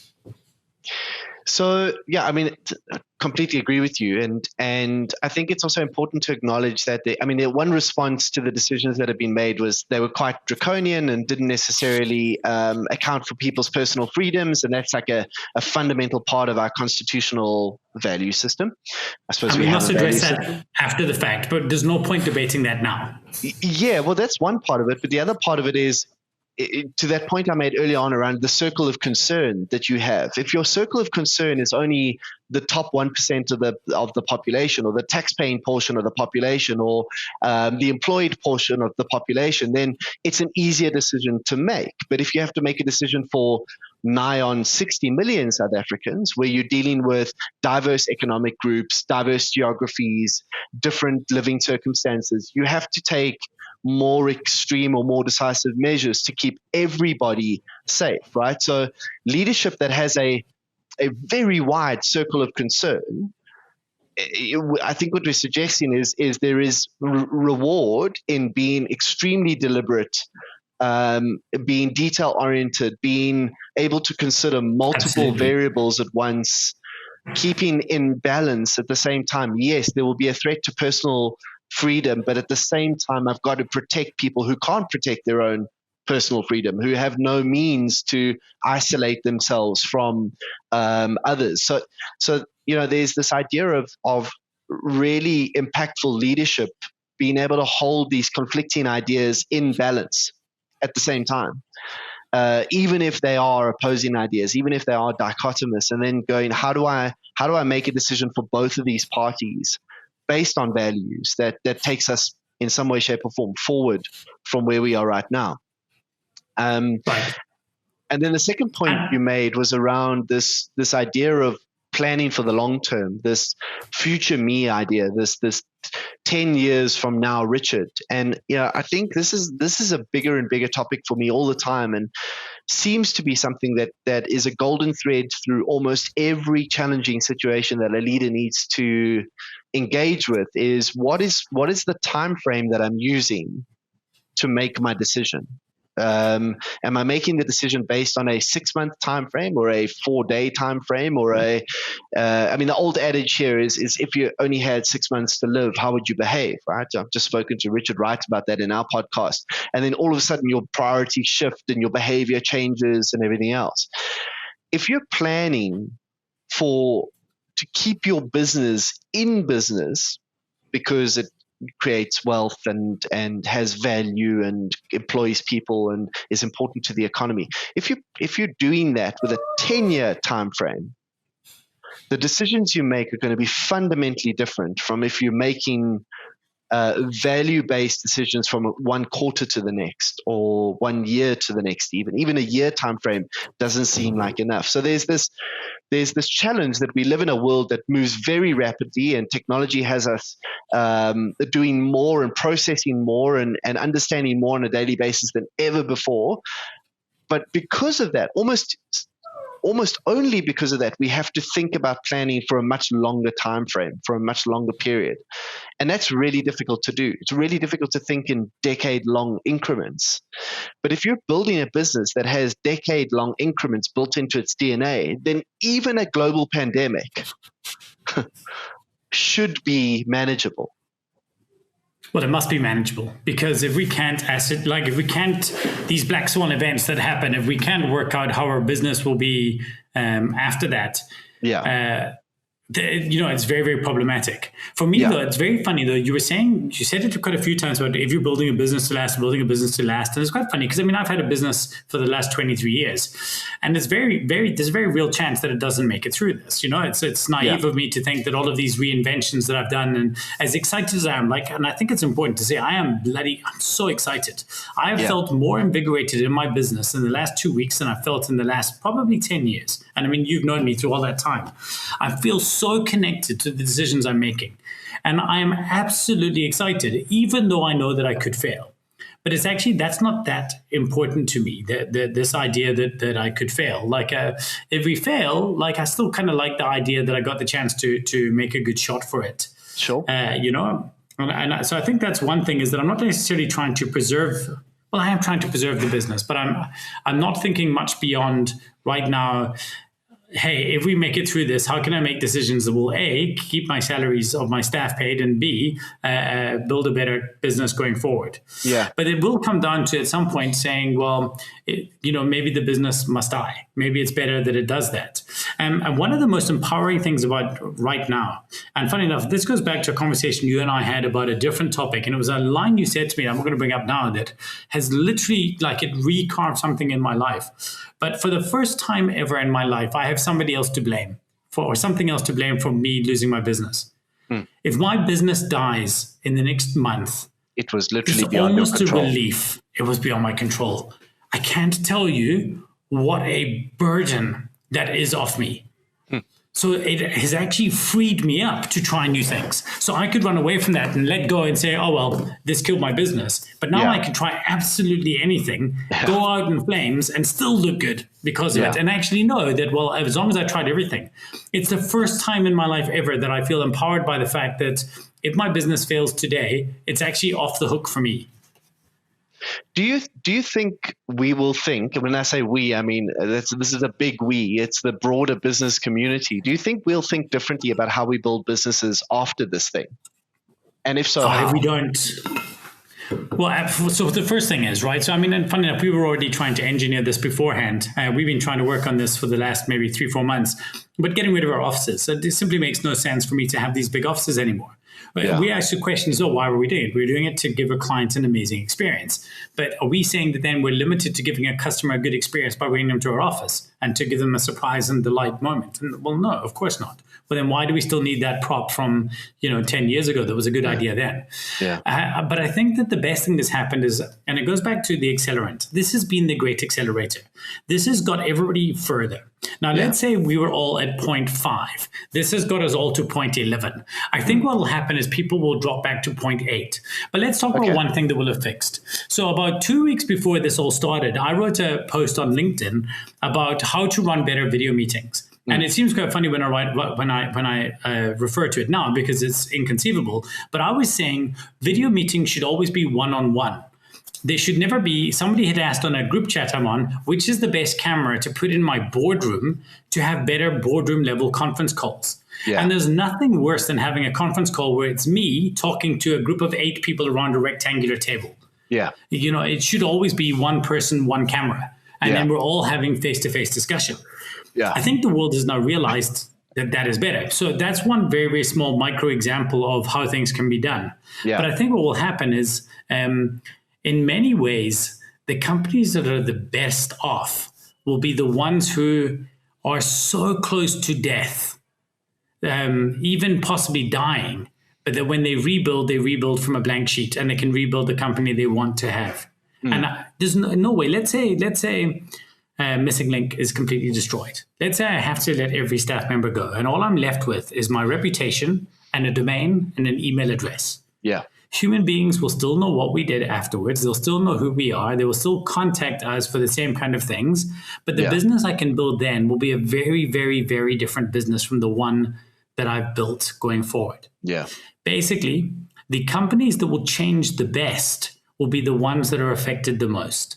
So, yeah, I mean, I completely agree with you. And I think it's also important to acknowledge that, the one response to the decisions that have been made was they were quite draconian and didn't necessarily account for people's personal freedoms. And that's like a fundamental part of our constitutional value system. I suppose we must address that after the fact, but there's no point debating that now. Yeah, well, that's one part of it. But the other part of it is, to that point I made earlier on around the circle of concern that you have. If your circle of concern is only the top 1% of the population, or the tax-paying portion of the population, or the employed portion of the population, then it's an easier decision to make. But if you have to make a decision for nigh on 60 million South Africans, where you're dealing with diverse economic groups, diverse geographies, different living circumstances, you have to take more extreme or more decisive measures to keep everybody safe, right? So leadership that has a very wide circle of concern, I think what we're suggesting is there is reward in being extremely deliberate, being detail-oriented, being able to consider multiple variables at once, keeping in balance at the same time. Yes, there will be a threat to personal freedom, but at the same time, I've got to protect people who can't protect their own personal freedom, who have no means to isolate themselves from others. So there's this idea of really impactful leadership being able to hold these conflicting ideas in balance at the same time, even if they are opposing ideas, even if they are dichotomous, and then going, how do I make a decision for both of these parties based on values that takes us in some way, shape, or form forward from where we are right now. Right. And then the second point you made was around this idea of planning for the long term, this future me idea, this 10 years from now, Richard. And I think this is a bigger and bigger topic for me all the time, and seems to be something that is a golden thread through almost every challenging situation that a leader needs to engage with. Is what is the time frame that I'm using to make my decision? Am I making the decision based on a 6-month time frame, or a 4-day time frame, or the old adage here is if you only had 6 months to live, how would you behave, right? I've just spoken to Richard Wright about that in our podcast. And then all of a sudden your priorities shift and your behavior changes and everything else. If you're planning to keep your business in business because it creates wealth and has value and employs people and is important to the economy, if you're doing that with a 10-year time frame, the decisions you make are going to be fundamentally different from if you're making value-based decisions from one quarter to the next, or 1 year to the next. Even a year time frame doesn't seem like enough. So there's this challenge that we live in a world that moves very rapidly, and technology has us doing more and processing more and understanding more on a daily basis than ever before. But because of that, almost only because of that, we have to think about planning for a much longer time frame, for a much longer period. And that's really difficult to do. It's really difficult to think in decade-long increments. But if you're building a business that has decade-long increments built into its DNA, then even a global pandemic should be manageable. Well, it must be manageable, because if we can't these black swan events that happen, if we can't work out how our business will be after that, It's very, very problematic. For me, though, it's very funny, though. You said it quite a few times about if you're building a business to last, building a business to last. And it's quite funny because, I've had a business for the last 23 years. And there's a very real chance that it doesn't make it through this. It's naive of me to think that all of these reinventions that I've done, and as excited as I am, and I think it's important to say, I'm so excited. I have felt more invigorated in my business in the last 2 weeks than I felt in the last probably 10 years. And you've known me through all that time. I feel so connected to the decisions I'm making. And I am absolutely excited, even though I know that I could fail. But it's actually, that's not that important to me, this idea that I could fail. If we fail, I still kind of like the idea that I got the chance to make a good shot for it. Sure. And so I think that's one thing, is that I'm not necessarily trying to preserve. Well, I am trying to preserve the business, but I'm not thinking much beyond right now. Hey, if we make it through this, how can I make decisions that will A, keep my salaries of my staff paid, and B, build a better business going forward? Yeah. But it will come down to at some point saying, well, maybe the business must die. Maybe it's better that it does that. And one of the most empowering things about right now, and funny enough, this goes back to a conversation you and I had about a different topic, and it was a line you said to me, I'm going to bring up now, that has literally, it recarved something in my life. But for the first time ever in my life, I have somebody else to blame for, or something else to blame for me losing my business. If my business dies in the next month, it was literally beyond your control. Almost a relief. It was beyond my control. I can't tell you what a burden that is off me. So it has actually freed me up to try new things. So I could run away from that and let go and say, oh, well, this killed my business. But now I can try absolutely anything, go out in flames, and still look good because of it. And actually know that, well, as long as I tried everything. It's the first time in my life ever that I feel empowered by the fact that if my business fails today, it's actually off the hook for me. Do you think we will think, and when I say we, this is a big we, it's the broader business community. Do you think we'll think differently about how we build businesses after this thing? And if so, how? If we don't. Well, so the first thing is, right? So, and funny enough, we were already trying to engineer this beforehand. We've been trying to work on this for the last maybe 3-4 months, but getting rid of our offices. So it simply makes no sense for me to have these big offices anymore. We asked the question, why were we doing it? We were doing it to give our clients an amazing experience. But are we saying that then we're limited to giving a customer a good experience by bringing them to our office and to give them a surprise and delight moment? And, well, no, of course not. Well, then why do we still need that prop from 10 years ago that was a good idea then? But I think that the best thing that's happened is, and it goes back to the accelerant. This has been the great accelerator. This has got everybody further. Now, let's say we were all at 0.5. This has got us all to 0.11. I think what will happen is people will drop back to 0.8. But let's talk about one thing that will have fixed. So about 2 weeks before this all started, I wrote a post on LinkedIn about how to run better video meetings. And it seems quite funny when I refer to it now because it's inconceivable. But I was saying video meetings should always be one-on-one. They should never be, somebody had asked on a group chat I'm on, which is the best camera to put in my boardroom to have better boardroom level conference calls. And there's nothing worse than having a conference call where it's me talking to a group of 8 people around a rectangular table. It should always be one person, one camera. And then we're all having face-to-face discussion. I think the world has now realized that is better. So that's one very, very small micro example of how things can be done. But I think what will happen is, in many ways, the companies that are the best off will be the ones who are so close to death, even possibly dying, but that when they rebuild from a blank sheet and they can rebuild the company they want to have. And there's no way. Let's say Missing Link is completely destroyed. Let's say I have to let every staff member go, and all I'm left with is my reputation and a domain and an email address. Human beings will still know what we did afterwards. They'll still know who we are. They will still contact us for the same kind of things. But the business I can build then will be a very, very, very different business from the one that I've built going forward. Basically, the companies that will change the best will be the ones that are affected the most.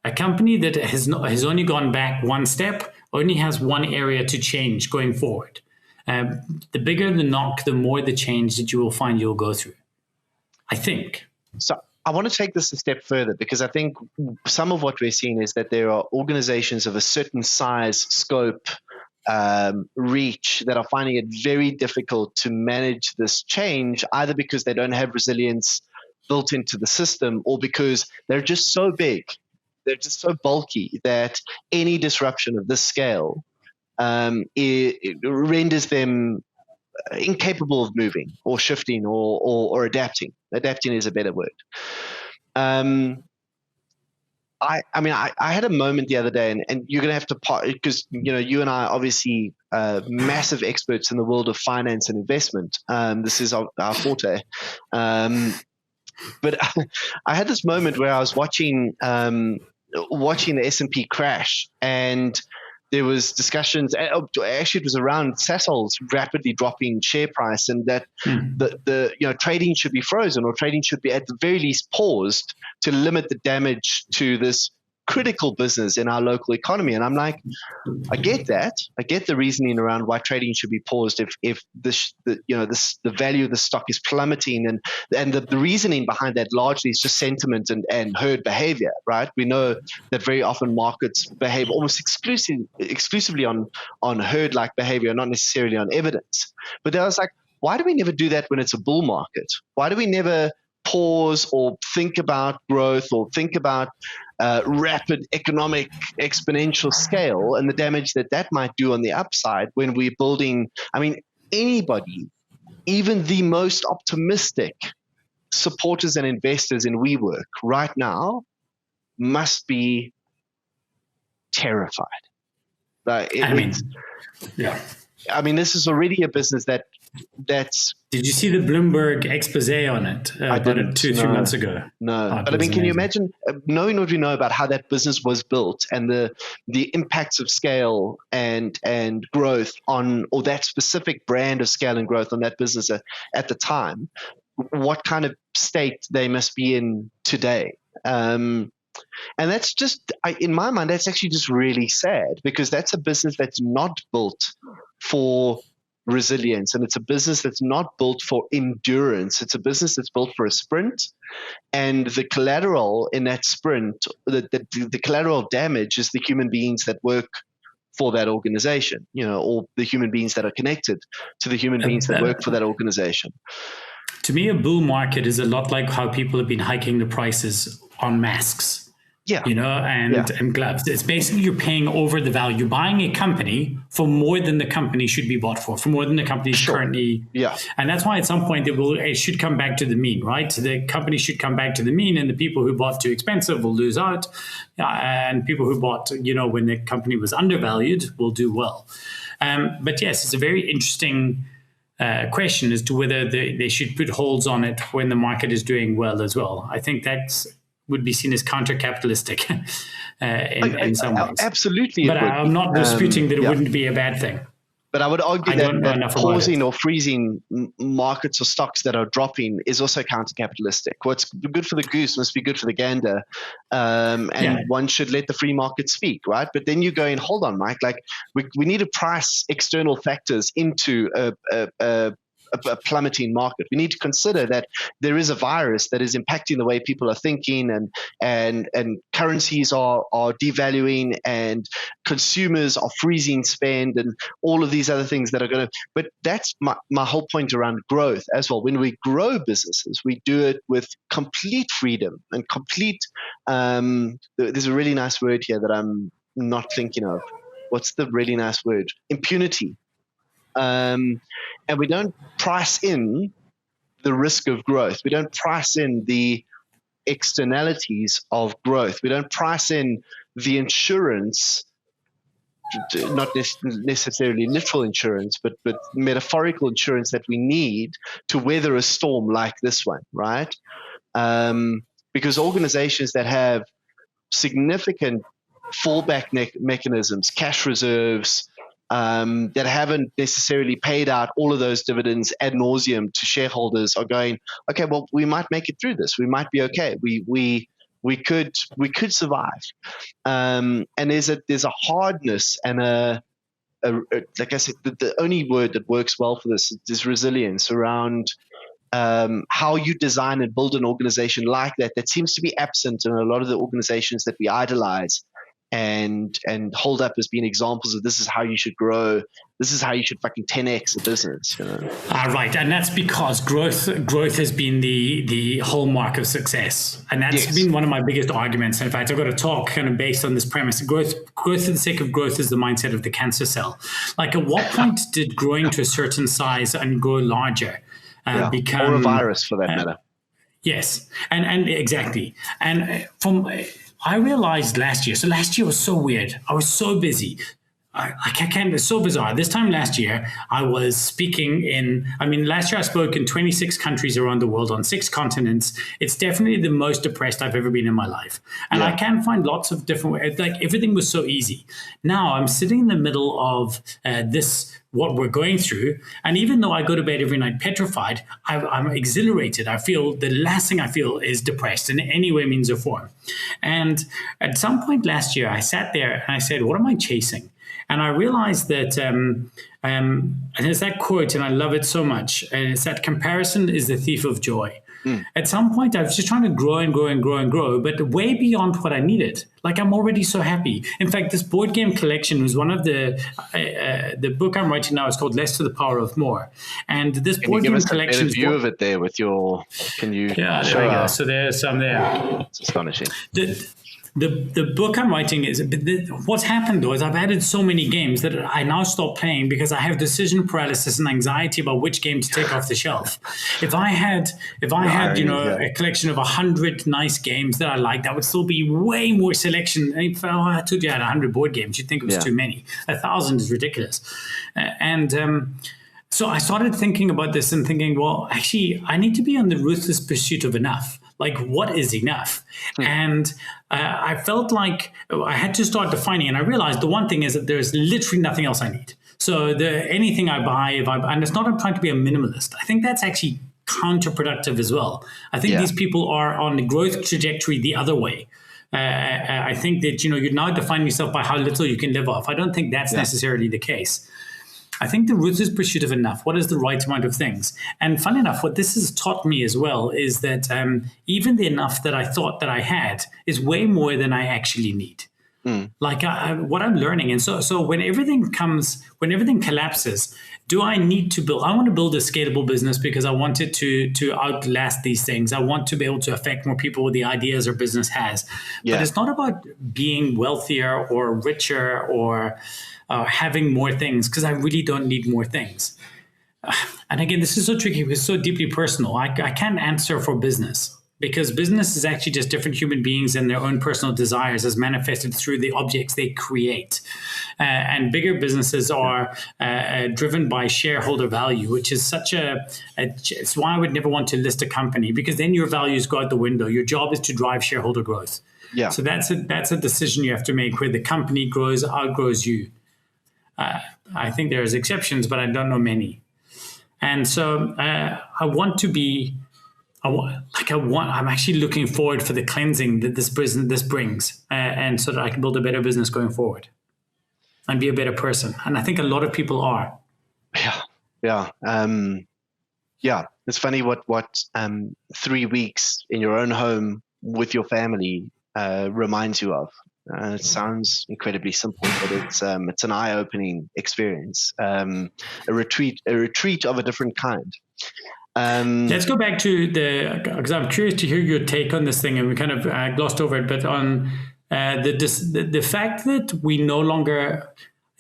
A company that has only gone back one step only has one area to change going forward. The bigger the knock, the more the change that you will find you'll go through, I think. So I want to take this a step further because I think some of what we're seeing is that there are organizations of a certain size, scope, reach that are finding it very difficult to manage this change, either because they don't have resilience built into the system or because they're just so big, they're just so bulky that any disruption of this scale it renders them incapable of moving or shifting or adapting. Adapting is a better word. I had a moment the other day, and you're going to have to part, because you and I are obviously massive experts in the world of finance and investment. This is our forte. But I had this moment where I was watching the S&P crash, and there was discussions. Actually, it was around Sasol's rapidly dropping share price, and that the trading should be frozen, or trading should be at the very least paused to limit the damage to this critical business in our local economy. And I'm like, I get that. I get the reasoning around why trading should be paused if the value of the stock is plummeting, and the reasoning behind that largely is just sentiment and herd behavior, right? We know that very often markets behave almost exclusively on herd-like behavior, not necessarily on evidence. But I was like, why do we never do that when it's a bull market? Why do we never pause or think about growth or think about rapid economic exponential scale and the damage that might do on the upside when we're building? I mean, anybody, even the most optimistic supporters and investors in WeWork right now must be terrified. This is already a business that's. Did you see the Bloomberg expose on it about 2-3 months ago? No, but can you imagine knowing what we know about how that business was built and the impacts of scale and growth on, or that specific brand of scale and growth on that business at the time, what kind of state they must be in today? And that's just, in my mind, that's actually just really sad, because that's a business that's not built for resilience, and it's a business that's not built for endurance. It's a business that's built for a sprint, and the collateral in that sprint, the collateral damage is the human beings that work for that organization, or the human beings that are connected to the human beings that work for that organization. To me, a bull market is a lot like how people have been hiking the prices on masks. Yeah. And gloves. It's basically you're paying over the value, buying a company for more than the company should be bought for more than the company is currently. Yeah. And that's why at some point it should come back to the mean, right? So the company should come back to the mean, and the people who bought too expensive will lose out. And people who bought, when the company was undervalued will do well. But yes, it's a very interesting question as to whether they should put holds on it when the market is doing well as well. I think that's would be seen as counter-capitalistic in some ways. Absolutely. But I'm not disputing that it wouldn't be a bad thing. But I would argue that pausing or freezing markets or stocks that are dropping is also counter-capitalistic. What's good for the goose must be good for the gander. One should let the free market speak, right? But then you go in, hold on, Mike, like we need to price external factors into a plummeting market. We need to consider that there is a virus that is impacting the way people are thinking, and currencies are devaluing, and consumers are freezing spend, and all of these other things that are going to. But that's my whole point around growth as well. When we grow businesses, we do it with complete freedom and complete. There's a really nice word here that I'm not thinking of. What's the really nice word? Impunity. And we don't price in the risk of growth. We don't price in the externalities of growth. We don't price in the insurance, not necessarily literal insurance, but metaphorical insurance that we need to weather a storm like this one, right? Because organizations that have significant fallback mechanisms, cash reserves, that haven't necessarily paid out all of those dividends ad nauseum to shareholders are going, okay, well, we might make it through this. We might be okay. We could survive. And there's a hardness and like I said, the only word that works well for this is resilience around how you design and build an organization like that seems to be absent in a lot of the organizations that we idolize and hold up as being examples of this is how you should grow. This is how you should fucking 10x a business. Right, and that's because growth has been the hallmark of success, and that's been one of my biggest arguments. In fact, I've got a talk kind of based on this premise: growth for the sake of growth is the mindset of the cancer cell. Like, at what point did growing to a certain size and grow larger become, or a virus for that matter? Yes, and exactly, and I realized last year. So last year was so weird. I was so busy. It's so bizarre. This time last year, I was speaking last year I spoke in 26 countries around the world on 6 continents. It's definitely the most depressed I've ever been in my life. And I can find lots of different ways. Like, everything was so easy. Now I'm sitting in the middle of what we're going through. And even though I go to bed every night petrified, I'm exhilarated. I feel the last thing I feel is depressed in any way, means, or form. And at some point last year, I sat there and I said, what am I chasing? And I realized that, and there's that quote, and I love it so much, and it's that comparison is the thief of joy. At some point, I was just trying to grow and grow and grow and grow, but way beyond what I needed. Like, I'm already so happy. In fact, this board game collection was one of the book I'm writing now is called Less to the Power of More. And this board game collection is... Can you give us a better view of it there with your... Can you... Yeah, there you go. So there's some there. It's astonishing. The book I'm writing is, what's happened though is I've added so many games that I now stop playing because I have decision paralysis and anxiety about which game to take off the shelf. If I had a collection of 100 nice games that I liked, that would still be way more selection. If I told you I had 100 board games, you'd think it was too many. 1,000 is ridiculous. So I started thinking about this and thinking, well, actually, I need to be on the ruthless pursuit of enough. Like, what is enough? And I felt like I had to start defining. And I realized the one thing is that there's literally nothing else I need. So anything I buy, and it's not I'm trying to be a minimalist. I think that's actually counterproductive as well. I think these people are on the growth trajectory the other way. I think that, you now define yourself by how little you can live off. I don't think that's necessarily the case. I think the ruthless pursuit of enough. What is the right amount of things? And funny enough, what this has taught me as well is that even the enough that I thought that I had is way more than I actually need. Like what I'm learning. And so when everything collapses, do I need to build? I want to build a scalable business because I want it to outlast these things. I want to be able to affect more people with the ideas our business has. But it's not about being wealthier or richer or having more things, because I really don't need more things. And again, this is so tricky because it's so deeply personal. I can't answer for business, because business is actually just different human beings and their own personal desires as manifested through the objects they create. And bigger businesses are driven by shareholder value, which is it's why I would never want to list a company, because then your values go out the window. Your job is to drive shareholder growth. Yeah. So that's a decision you have to make, where the company outgrows you. I think there's exceptions, but I don't know many. And so I'm actually looking forward for the cleansing that this brings, and so that I can build a better business going forward and be a better person. And I think a lot of people are. Yeah. It's funny what 3 weeks in your own home with your family reminds you of. It sounds incredibly simple, but it's an eye-opening experience. A retreat of a different kind. Let's go back to because I'm curious to hear your take on this thing, and we kind of glossed over it, but on the fact that we no longer.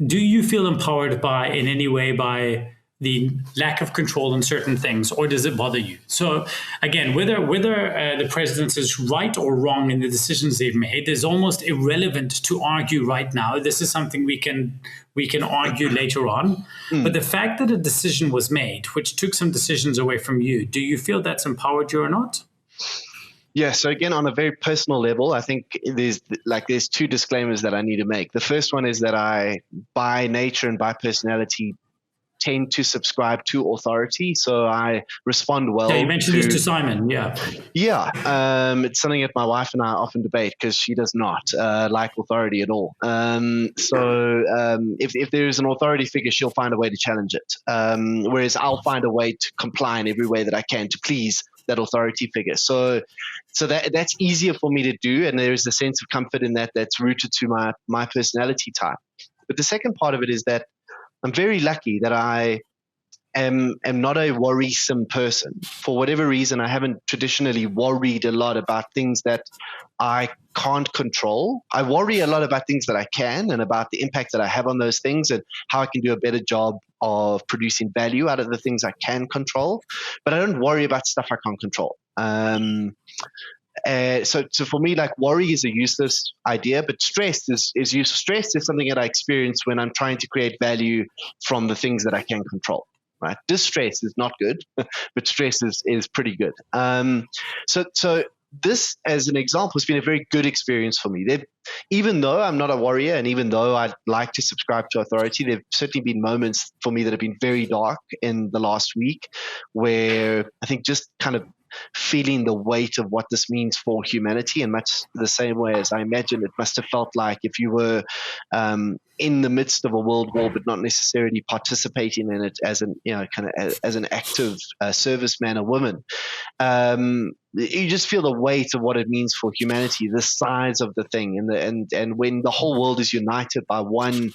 Do you feel empowered in any way by the lack of control on certain things, or does it bother you? So again, whether the president is right or wrong in the decisions they've made is almost irrelevant to argue right now. This is something we can argue later on. But the fact that a decision was made, which took some decisions away from you, do you feel that's empowered you or not? Yeah. So again, on a very personal level, I think there's 2 disclaimers that I need to make. The first one is that I, by nature and by personality, tend to subscribe to authority, so I respond well. Yeah, you mentioned this to Simon. Yeah. It's something that my wife and I often debate, because she does not like authority at all. If there is an authority figure, she'll find a way to challenge it. Whereas I'll find a way to comply in every way that I can to please that authority figure. So that's easier for me to do, and there is a sense of comfort in that that's rooted to my personality type. But the second part of it is that I'm very lucky that I am not a worrisome person. For whatever reason, I haven't traditionally worried a lot about things that I can't control. I worry a lot about things that I can, and about the impact that I have on those things, and how I can do a better job of producing value out of the things I can control. But I don't worry about stuff I can't control. So for me, like, worry is a useless idea, but stress is useful. Stress is something that I experience when I'm trying to create value from the things that I can control. Right? Distress is not good, but stress is pretty good. So this, as an example, has been a very good experience for me. Even though I'm not a warrior, and even though I like to subscribe to authority, there have certainly been moments for me that have been very dark in the last week, where I think just kind of feeling the weight of what this means for humanity, in much the same way as I imagine it must have felt like if you were in the midst of a world war, but not necessarily participating in it as an as an active serviceman or woman. You just feel the weight of what it means for humanity, the size of the thing, and when the whole world is united by one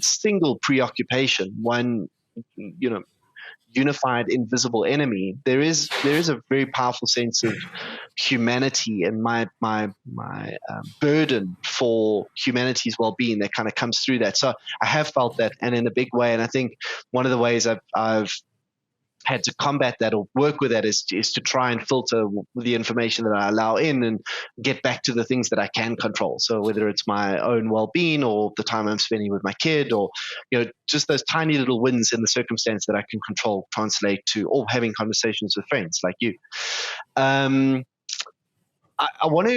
single preoccupation, one unified invisible enemy, there is a very powerful sense of humanity and my burden for humanity's well-being that kind of comes through that. So I have felt that, and in a big way. And I think one of the ways I've had to combat that or work with that is to try and filter the information that I allow in and get back to the things that I can control. So whether it's my own well-being or the time I'm spending with my kid, or just those tiny little wins in the circumstance that I can control, translate to, or having conversations with friends like you. I want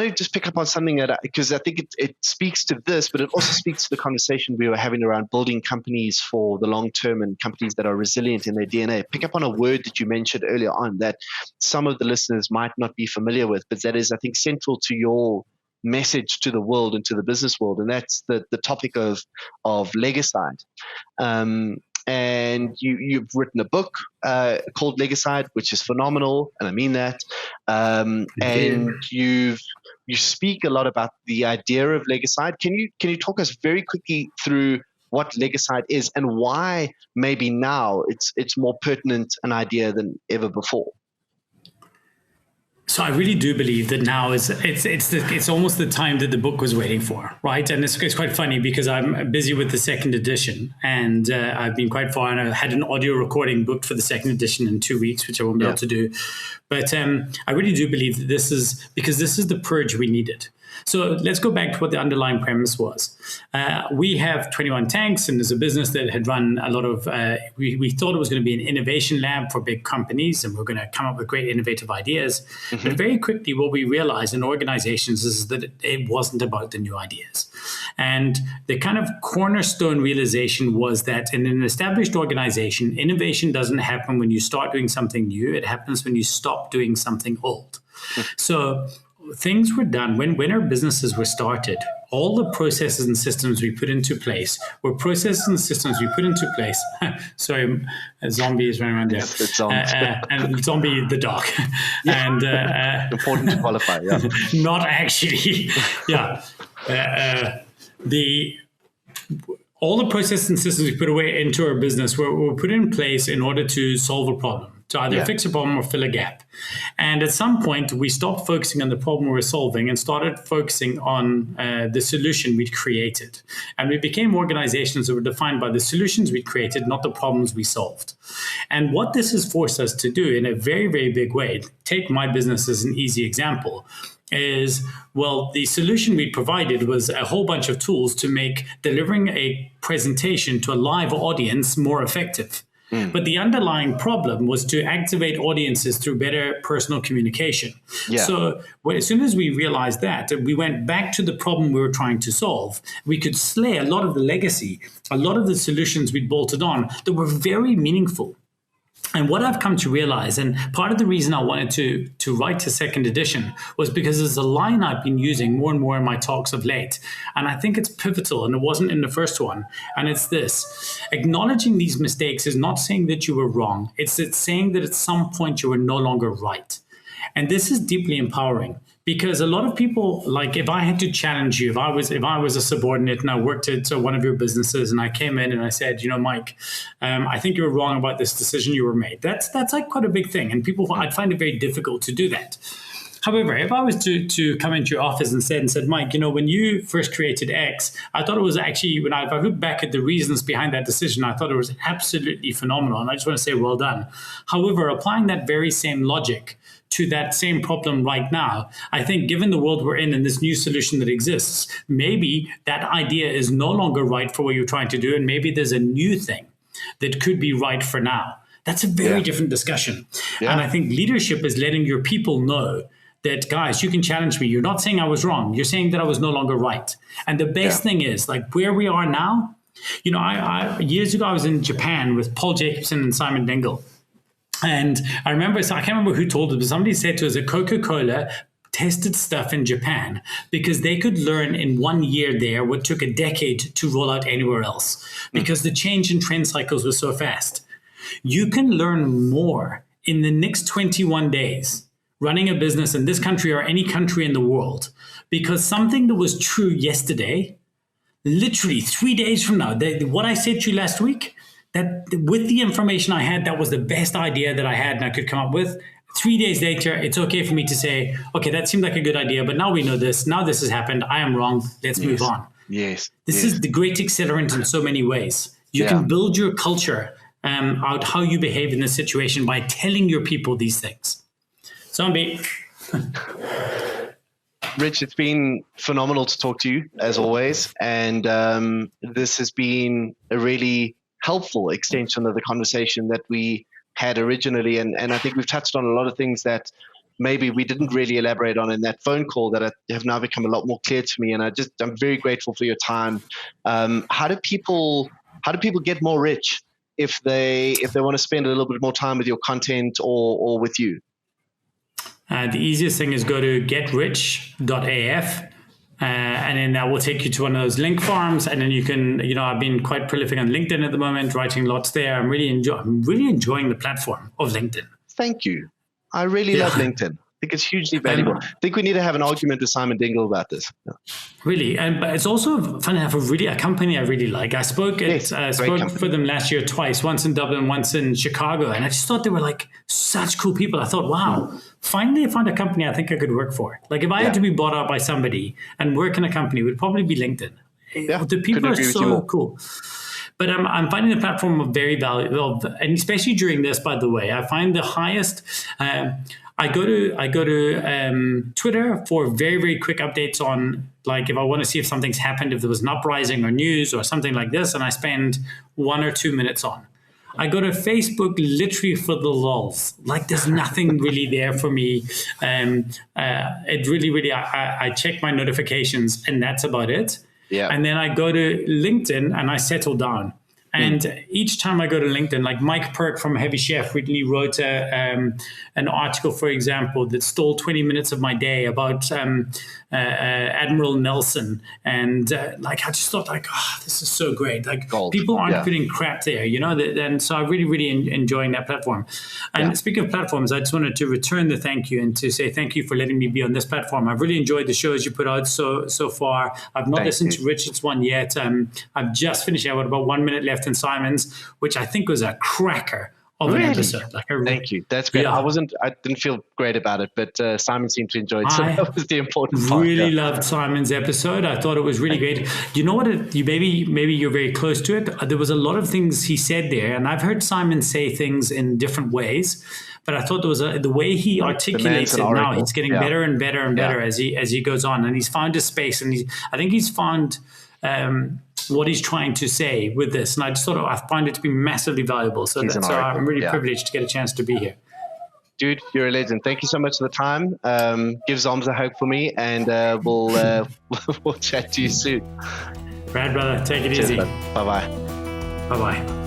to just pick up on something because I think it speaks to this, but it also speaks to the conversation we were having around building companies for the long term and companies that are resilient in their DNA. Pick up on a word that you mentioned earlier on that some of the listeners might not be familiar with, but that is, I think, central to your message to the world and to the business world, and that's the topic of Legicide. And you've written a book called Legicide, which is phenomenal, and I mean that. And you speak a lot about the idea of Legicide. Can you talk us very quickly through what Legicide is and why maybe now it's more pertinent an idea than ever before? So I really do believe that now it's almost the time that the book was waiting for, right? And it's quite funny because I'm busy with the second edition, and I've been quite far, and I had an audio recording booked for the second edition in 2 weeks, which I won't be able to do. But I really do believe that this is the purge we needed. So let's go back to what the underlying premise was. We have 21 Tanks, and there's a business that had run a lot of, we thought it was going to be an innovation lab for big companies, and we're going to come up with great innovative ideas. Mm-hmm. But very quickly, what we realized in organizations is that it wasn't about the new ideas. And the kind of cornerstone realization was that in an established organization, innovation doesn't happen when you start doing something new. It happens when you stop doing something old. Mm-hmm. So things were done when our businesses were started. All the processes and systems we put into place were processes and systems we put into place. Sorry, a zombie is running around there. And Zombie the dog. Yeah. And important to qualify. Yeah. Not actually. Yeah. All the processes and systems we put away into our business were put in place in order to solve a problem, to either fix a problem or fill a gap. And at some point, we stopped focusing on the problem we were solving and started focusing on the solution we'd created. And we became organizations that were defined by the solutions we'd created, not the problems we solved. And what this has forced us to do in a very, very big way, take my business as an easy example, is, well, the solution we provided was a whole bunch of tools to make delivering a presentation to a live audience more effective. But the underlying problem was to activate audiences through better personal communication. Yeah. So as soon as we realized that, we went back to the problem we were trying to solve. We could slay a lot of the legacy, a lot of the solutions we'd bolted on that were very meaningful. And what I've come to realize, and part of the reason I wanted to write a second edition was because there's a line I've been using more and more in my talks of late. And I think it's pivotal, and it wasn't in the first one. And it's this: acknowledging these mistakes is not saying that you were wrong. It's saying that at some point you were no longer right. And this is deeply empowering, because a lot of people, like, if I had to challenge you, if I was a subordinate and I worked at one of your businesses and I came in and I said, Mike, I think you were wrong about this decision you were made. That's like quite a big thing. And I'd find it very difficult to do that. However, if I was to come into your office and said, Mike, when you first created X, I thought it was actually, if I look back at the reasons behind that decision, I thought it was absolutely phenomenal. And I just want to say, well done. However, applying that very same logic to that same problem right now, I think given the world we're in and this new solution that exists, maybe that idea is no longer right for what you're trying to do. And maybe there's a new thing that could be right for now. That's a very different discussion. Yeah. And I think leadership is letting your people know that, guys, you can challenge me. You're not saying I was wrong. You're saying that I was no longer right. And the best thing is, like, where we are now, I years ago, I was in Japan with Paul Jacobson and Simon Dingle. And I remember, I can't remember who told it, but somebody said to us that Coca-Cola tested stuff in Japan because they could learn in 1 year there what took a decade to roll out anywhere else, because the change in trend cycles was so fast. You can learn more in the next 21 days running a business in this country or any country in the world, because something that was true yesterday, literally 3 days from now, what I said to you last week, that with the information I had, that was the best idea that I had and I could come up with. 3 days later, it's okay for me to say, okay, that seemed like a good idea, but now we know this. Now this has happened. I am wrong. Let's move on. Yes. This is the great accelerant in so many ways. You can build your culture out how you behave in this situation by telling your people these things. Zombie. Rich, it's been phenomenal to talk to you, as always. And this has been a really helpful extension of the conversation that we had originally. And I think we've touched on a lot of things that maybe we didn't really elaborate on in that phone call that have now become a lot more clear to me. And I'm very grateful for your time. How do people get more rich if they want to spend a little bit more time with your content or with you? The easiest thing is go to getrich.af. And then that will take you to one of those link farms. And then you can, I've been quite prolific on LinkedIn at the moment, writing lots there. I'm really enjoying the platform of LinkedIn. Thank you. I really love LinkedIn. I think it's hugely valuable. I think we need to have an argument with Simon Dingle about this. Yeah. Really, but it's also fun to have a company I really like. I spoke for them last year twice, once in Dublin, once in Chicago, and I just thought they were like such cool people. I thought, wow, finally I found a company I think I could work for. Like if I had to be bought out by somebody and work in a company, it would probably be LinkedIn. Yeah, the people are so cool. But I'm finding the platform very valuable, and especially during this, by the way, I find the highest. I go to Twitter for very, very quick updates on, like, if I want to see if something's happened, if there was an uprising or news or something like this, and I spend 1 or 2 minutes on. I go to Facebook literally for the lulz. Like there's nothing really there for me. It really, I check my notifications and that's about it. Yeah. And then I go to LinkedIn and I settle down. And each time I go to LinkedIn, like Mike Perk from Heavy Chef recently wrote an article, for example, that stole 20 minutes of my day about Admiral Nelson. And I just thought this is so great. Like people aren't putting crap there, and so I'm really enjoying that platform. And speaking of platforms, I just wanted to return the thank you and to say thank you for letting me be on this platform. I've really enjoyed the shows you put out so far. I've not listened to Richard's one yet. I've just finished. I had about 1 minute left in Simon's, which I think was a cracker of an episode. Thank you. That's great. Yeah. I didn't feel great about it, but Simon seemed to enjoy it. So that was the important part. Really loved Simon's episode. I thought it was really great. You know what? Maybe you're very close to it. There was a lot of things he said there, and I've heard Simon say things in different ways. But I thought there was the way he articulates it now. It's getting better and better and better as he goes on, and he's found his space, and I think he's found what he's trying to say with this. And I just thought I find it to be massively valuable. So I'm really privileged to get a chance to be here. Dude, you're a legend. Thank you so much for the time. Give Zoms a hug for me, and we'll chat to you soon. Brad, brother, take it easy. Bye-bye. Bye-bye.